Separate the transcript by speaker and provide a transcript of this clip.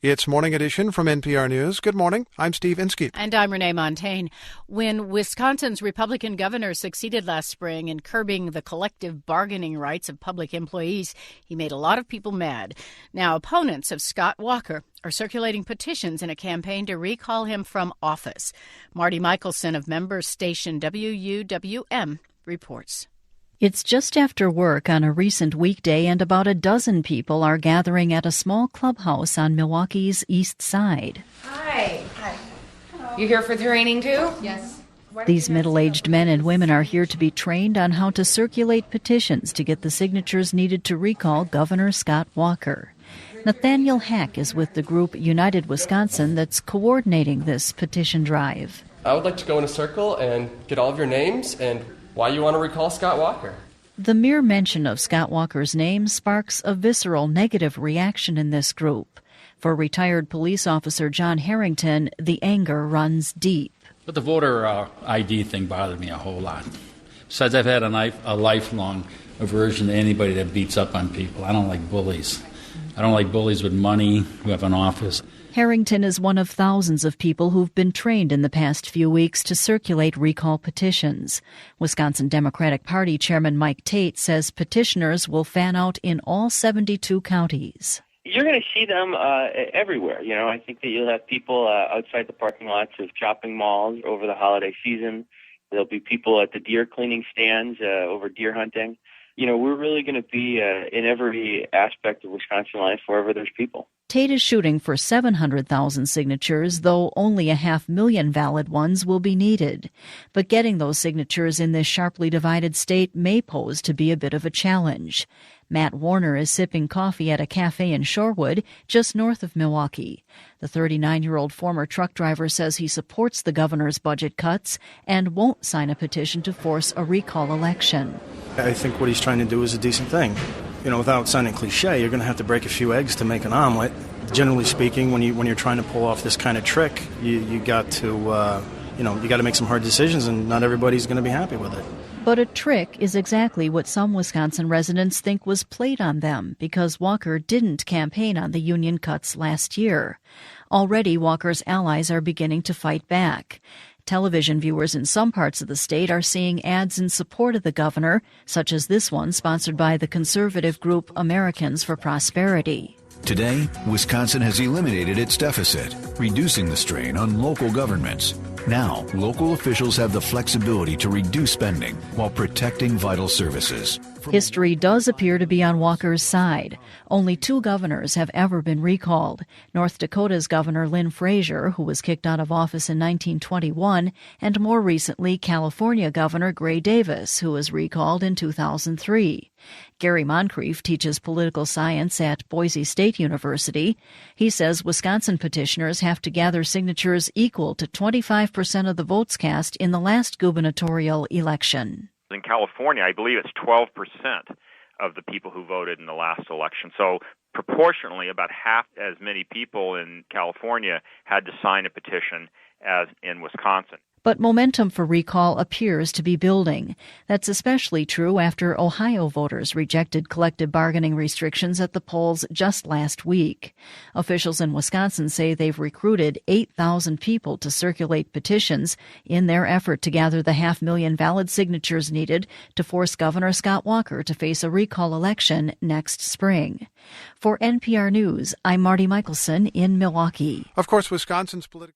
Speaker 1: It's Morning Edition from NPR News. Good morning. I'm Steve Inskeep.
Speaker 2: And I'm Renee Montagne. When Wisconsin's Republican governor succeeded last spring in curbing the collective bargaining rights of public employees, he made a lot of people mad. Now, opponents of Scott Walker are circulating petitions in a campaign to recall him from office. Marty Michelson of member station WUWM reports.
Speaker 3: It's just after work on a recent weekday, and about a dozen people are gathering at a small clubhouse on Milwaukee's East Side.
Speaker 4: Hi. Hello. You here for training too?
Speaker 5: Yes.
Speaker 3: These middle-aged men and women are here to be trained on how to circulate petitions to get the signatures needed to recall Governor Scott Walker. Nathaniel Hack is with the group United Wisconsin that's coordinating this petition drive.
Speaker 6: I would like to go in a circle and get all of your names and why you want to recall Scott Walker.
Speaker 3: The mere mention of Scott Walker's name sparks a visceral negative reaction in this group. For retired police officer John Harrington, the anger runs deep.
Speaker 7: But the voter ID thing bothered me a whole lot. Besides, I've had a lifelong aversion to anybody that beats up on people. I don't like bullies. I don't like bullies with money who have an office.
Speaker 3: Harrington is one of thousands of people who've been trained in the past few weeks to circulate recall petitions. Wisconsin Democratic Party Chairman Mike Tate says petitioners will fan out in all 72 counties.
Speaker 8: You're going to see them everywhere. You know, I think that you'll have people outside the parking lots of shopping malls over the holiday season. There'll be people at the deer cleaning stands over deer hunting. You know, we're really going to be in every aspect of Wisconsin life wherever there's people.
Speaker 3: Tate is shooting for 700,000 signatures, though only 500,000 valid ones will be needed. But getting those signatures in this sharply divided state may pose to be a bit of a challenge. Matt Warner is sipping coffee at a cafe in Shorewood, just north of Milwaukee. The 39-year-old former truck driver says he supports the governor's budget cuts and won't sign a petition to force a recall election.
Speaker 9: I think what he's trying to do is a decent thing. You know, without sounding cliche, you're going to have to break a few eggs to make an omelet. Generally speaking, when you're trying to pull off this kind of trick, you got to make some hard decisions, and not everybody's going to be happy with it.
Speaker 3: But a trick is exactly what some Wisconsin residents think was played on them because Walker didn't campaign on the union cuts last year. Already, Walker's allies are beginning to fight back. Television viewers in some parts of the state are seeing ads in support of the governor, such as this one sponsored by the conservative group Americans for Prosperity.
Speaker 10: Today, Wisconsin has eliminated its deficit, reducing the strain on local governments. Now, local officials have the flexibility to reduce spending while protecting vital services.
Speaker 3: History does appear to be on Walker's side. Only 2 governors have ever been recalled. North Dakota's Governor Lynn Frazier, who was kicked out of office in 1921, and more recently California Governor Gray Davis, who was recalled in 2003. Gary Moncrief teaches political science at Boise State University. He says Wisconsin petitioners have to gather signatures equal to 25% of the votes cast in the last gubernatorial election.
Speaker 11: In California, I believe it's 12% of the people who voted in the last election. So proportionally, about half as many people in California had to sign a petition as in Wisconsin.
Speaker 3: But momentum for recall appears to be building. That's especially true after Ohio voters rejected collective bargaining restrictions at the polls just last week. Officials in Wisconsin say they've recruited 8,000 people to circulate petitions in their effort to gather the 500,000 valid signatures needed to force Governor Scott Walker to face a recall election next spring. For NPR News, I'm Marty Michelson in Milwaukee.
Speaker 1: Of course, Wisconsin's political